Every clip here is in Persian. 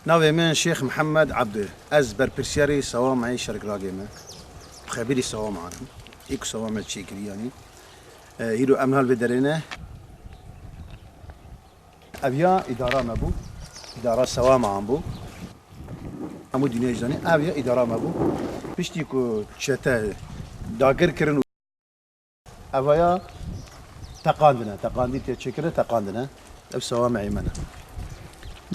ناوي من شيخ محمد عبده از برپرسیاری سوامعی شرقراغی ما خبری سوامعان ایک سوامع چیکریانی هیرو امنال بدرینه اویا اداره ما بو اداره سوامعان بو همو دنیا جدانی اویا اداره ما بو پشتی کو چته داگر کرن اویا تقاندی تشکره تقاندنه او سوامعی منه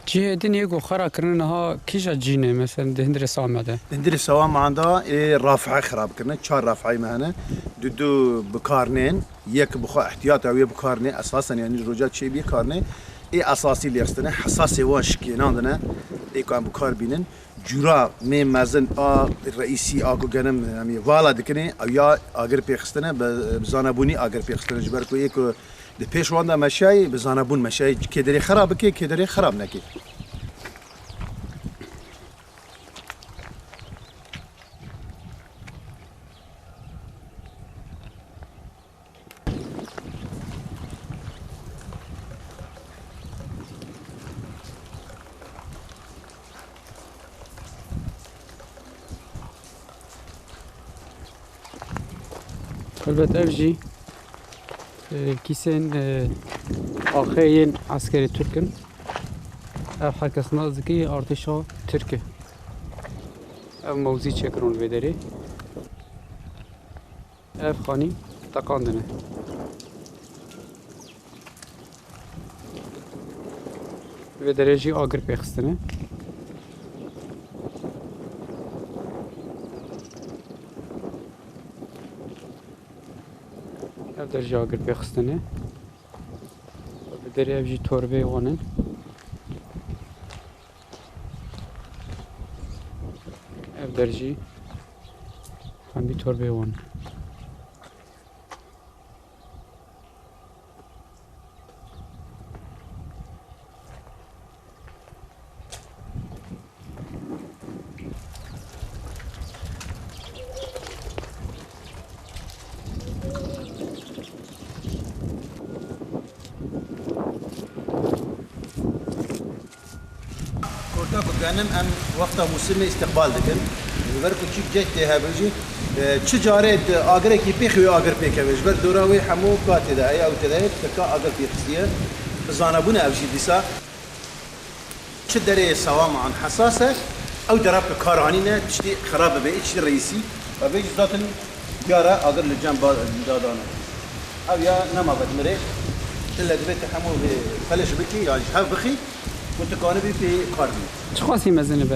جه دنیا گو خرا کرنها کیجا جینه مثلا دهندر سامده دهندر سوام عنده رافعه خراب کرنه چهار رافعه مهنه دو بکارنین یک بخوا احتیاط اوی بکارنه اساسا یعنی رجات چی بیکارنه ای اساسی لیستنه حساس واش کیناندنه ای کام بکار بینن جورا می مزن رئیسی آگو گنم همی والا دکنه او یا اگر پیخستنه بزانبونی اگر پیخستنه جبر کو یک د پیشوانده مشای بزانبون مشای کدری خراب کی کدری خراب نکی البته افجی کیسن آخرین عسکری ترکن اف حرکت نزدیکی ارتشا ترکه اف موزی چکرون بدری اف خانی تقاندنه بدری جی آگر پیخستنه درجه آگر پیخستنه بدری افجی توربه وانن اف درجی همی توربه وان گانم ام وقت موسم استقبال دکن برکو چی جت ده بجی چه جارت آگر کی پیخوی آگر پیکویش بر دوراوی همو کات ده ای او تده تکا آگر پیخسیه زانبون اوجی دیسا چه دره سوام عن حساسه او دراب کارانی نه چی خراب به چی رئیسی و بیج ذاتن یارا آگر لجنب دادانه او یا نمابد مره الا دبت همو فلش بکی یا هاف بخی متكانبي في كاربي. چه خاصی مزنه به؟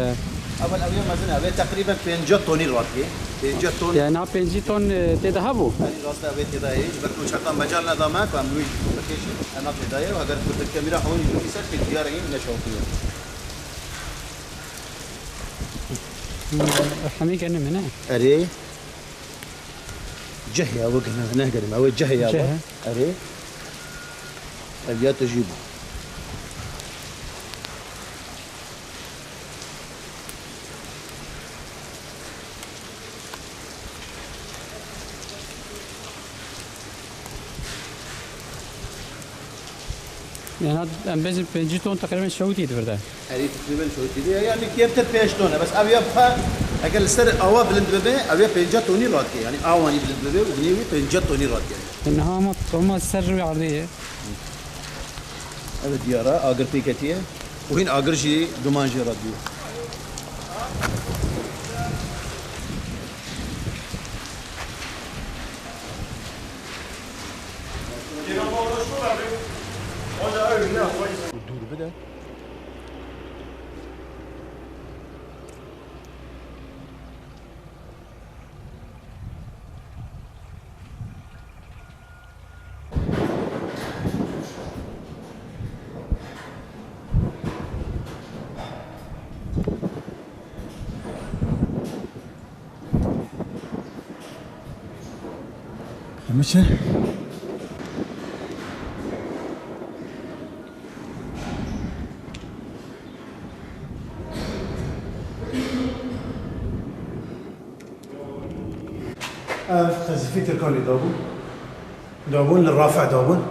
اول اولی مزنه اولی تقریبا 50 تونی راکی. 50 تون. یعنی 50 تون تده ها بو؟ یعنی راست اولی تده ایش برکو چطور مجال ندامه که امروز بکشی انا تده و اگر کت کمیرا هون یکی سر که دیار این نشوفیه. همین کنه منه. اره. جهه او کنه نه کنیم او جهه او. اره. ابيات تجيبه. يعني ام بيجي 50 تون تقريبا شوتي تبرده هذه تقريبا شوتي يعني كيف 5 تون بس ابي ابقى اقل سر اوا بلند ببي ابي 50 توني راتكي يعني اواني بلند ببي ودنيوي 50 توني راتكي انها ما سر عرضيه هذا ديارة اقر بيكتيه وهين اقر شي دومانجي راديو الدور بدأ مشى خزفية تركاني دابون للرافع دابون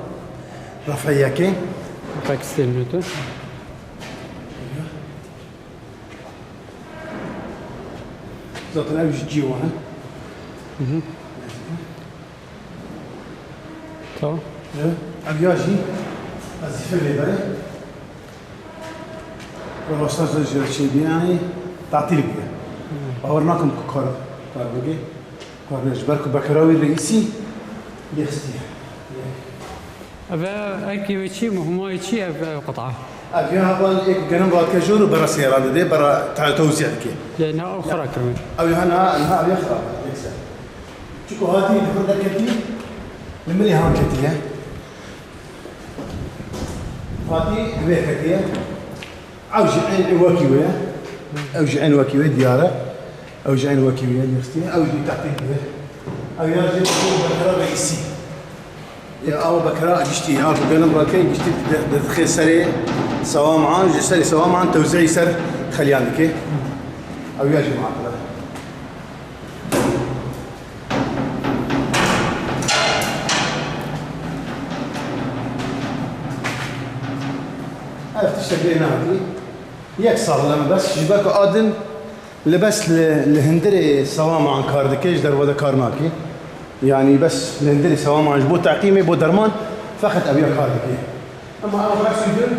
رافع ياكين باكستان نوتو تطلع جيوانه تا ابياجي وظيفه اللي بالي والوسط الشيء يعني تعطيل بيه اورناكم كار بقي كار جبركم بكراوي الرئيسي يختي أبا أكيد وشيء مهما شيء أبا قطعة ابي هذا إيك جنب كاجور برا سيران دي برا توزيع كي لأنها أخرى كمان ابي هنا ابي خراب يكسر شوفو هذه الفرده كتي لملي هان كتي هذه هبه كتي اوج عين وكيويه اوج عين وكيويه دياره اوج عين وكيويه يختي اوج تعطي به او يرجع بكره رئيسي يا أو بكرة جشتي عارف قلنا براكين جشتي دخل سري سوا معان جسري سوا معان توزيع سر خليانك أو يا جماعة عرفت تشتغلين هذه يكسر لما بس جبك آدم لبس الهندري سوا معان كاردكيش در وده كارناكي يعني بس الهندري سوا معان جبو تعقيمي بو درمان فقط أبيع كاردكي أما أنا بس يقول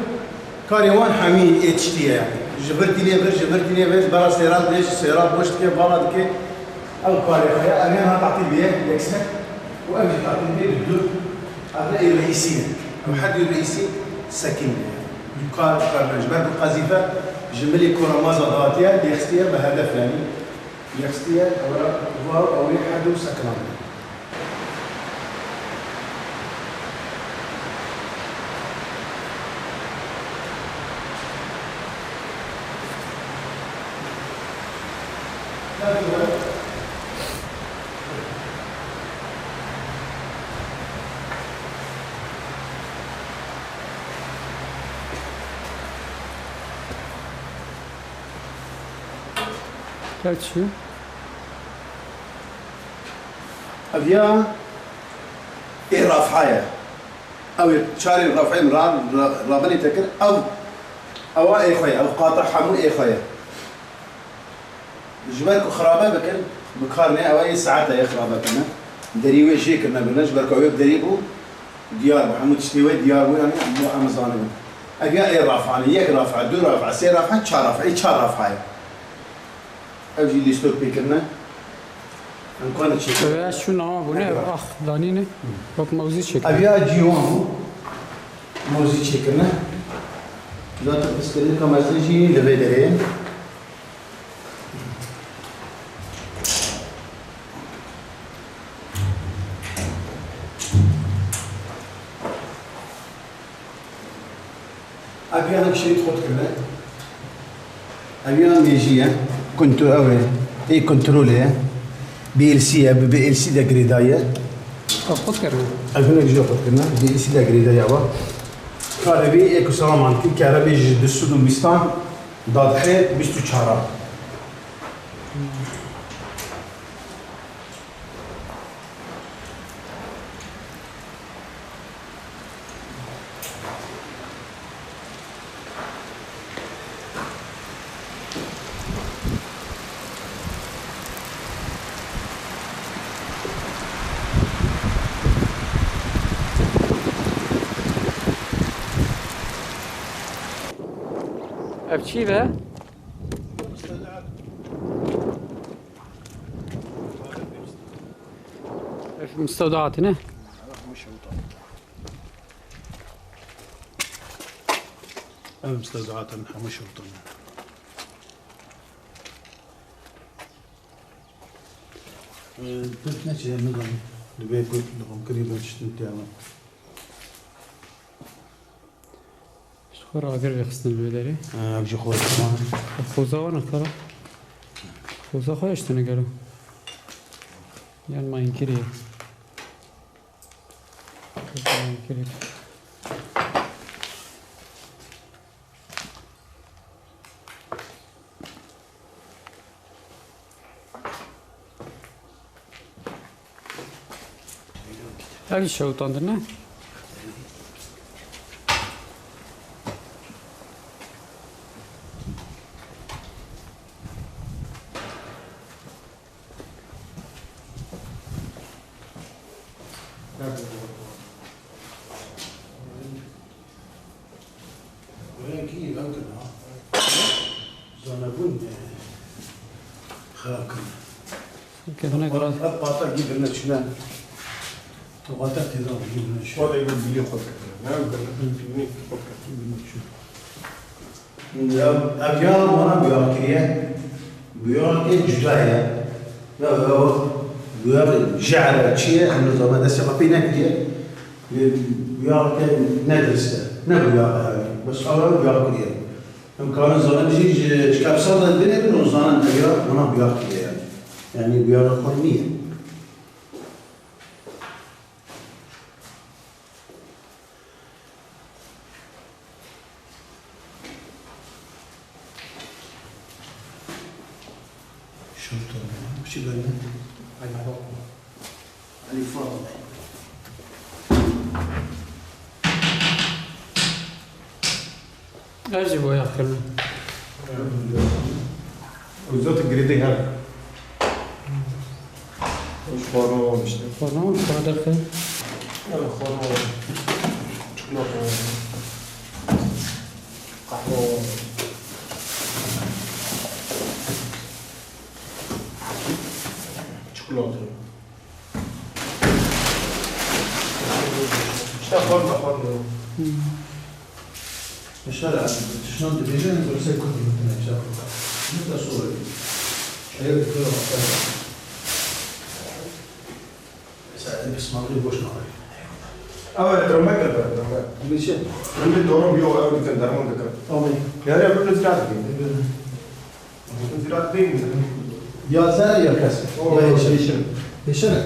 كاريوان حامي اتش تي يعني جبرتني بس برا سيارات ليش سيارات بوشت كيف برا دكي أو كاريوان أنا تعطي بيه يكسر وأجي تعطي بيه بدون هذا الرئيسي أو حد الرئيسي سكين يقال جبر بالقذيفة جملي كرة مازا ضغطية يختير بهدف يعني يختير أو يحدو سكران شو؟ أبيا إيه رافعية أو شاري رافعين رابني تكر أو إيه خويا أو قاطع حمو إيه خويا جبالك خرابة بكن بكارني أو أي ساعات يا خرابة كنا دريوي شيء كنا بنش بركوي بدريبو ديار محمود تشتوي ديار ويعني مو أمازون أبيا إيه رافعني يك رافع دو رافع سير رافع شار رافع إيه شار رافعية أجي اللي ستوك بيكرنا أنكون شيء. أبيا شو نوع بني أخ دانينه وقت موزي شكل. أبيا جيوان موزي شكلنا. ذات بسكرين كمازجي لبيدرين. أبيا هناك شيء تخط كنا. أبيا ميجيا. كنت أوي إيه كنترولي بي ال سي دا جريداية خد كرنا أبينا جو خد كرنا بي ال سي دا جريداية وا كهربي إيكو سلام عنك كهربي جد السودان بيستان ضاد خير بيستو شهرا أبشي به مستودعاتنا مستودعات حمش وطن تنتج نظام لبيت لهم قريبا تشتنتي خورا أقرب يخصني البدري أبجي خوي كمان خوزا وانا ترى خوزا خويش تنقله يعني ما ينكري ما ينكري أبي شو تندرنا وين كي ممكن زنبون خراب كنا كيف هناك راس قاطع جيب لنا شنو وقاطع تضرب جيب لنا شنو وضع يقول بلي خذ نعم أبيار وانا بيار كريه بيار كي جداية لا بيار جعل شيء إنه زمان ده سبب بينا كريه بيار كي ندرسه نبيار بس أول بيار كريه هم كانوا زمان بيجي كاب صار الدنيا بينو زمان بيار وانا بيار كريه يعني بيار قرنية شرطة وش قالنا؟ علي فاضل اجيبوا يا اخي وزات الجريدي هذا مش خورو مش فرنون هذا الخير لا خورو شوكولاته قهوه شوكولاته خورو الشارع شلون تبيجي نقول سيكون مثلا شافوا مثل صورة شايف كل وقت ساعات بس ما أدري وش نعرف أول درمك درمك ليش؟ عندي دورهم بيو أول كان درمون ذكر أمي يا ريت أقول زراعة زراعة دين يا زار يا كاس يا يشري يشري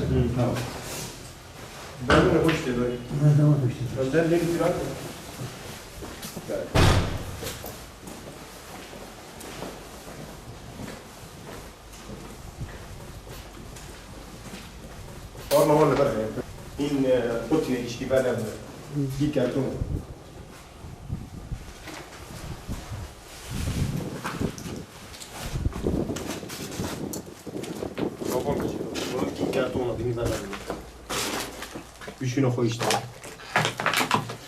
درمون أقول شيء ده هذا ما بيشتري بس ده لين زراعة और माहौल लगा रहे हैं इन कुछ नहीं इश्तिबाल है ये क्या तुम روبون كي كارتون ديني بلا بيشنو خويش تا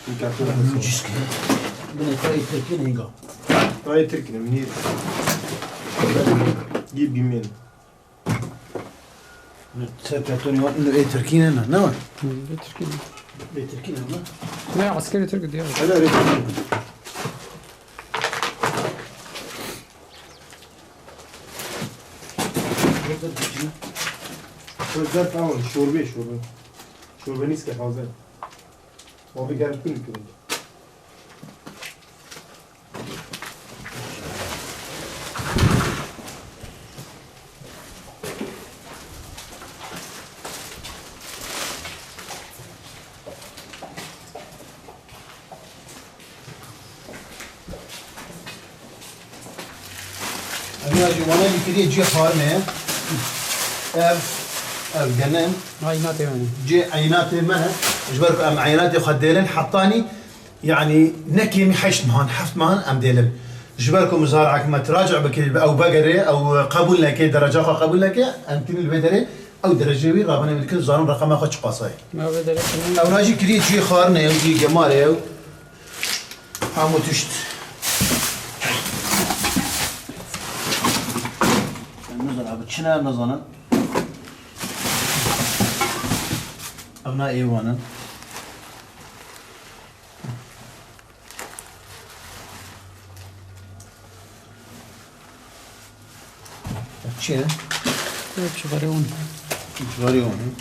in كارتون بني كاي تركين هيجا راي تركنا منير جيب جميل تركتوني وين إيه تركين أنا نعم تركي إيه تركين أنا لا عسكري تركي ديالو هذا إيه تركين شوربه تعمل شوربه شوربه نیست که حاضر ما بگرم کنیم کنیم أنا جوانا يكري جي خارمة جنن هاي ناتي يعني جي عينات منها جبرك أم عينات يخدلن حطاني يعني نكي محشت مهان حفت مهان أم ديلن جبركم مزارعك ما تراجع بكل أو بقرة أو قبول لك درجة قبول لك أنتم البدرة أو درجة وي رابنا بالكل زارم رقم أخذ قصاي ما بدل أو ناجي كري جي خارنة جي جمالة عمو تشت نزرع بتشنا نزنا أبناء إيوانا تشينا شو غريون شغاليون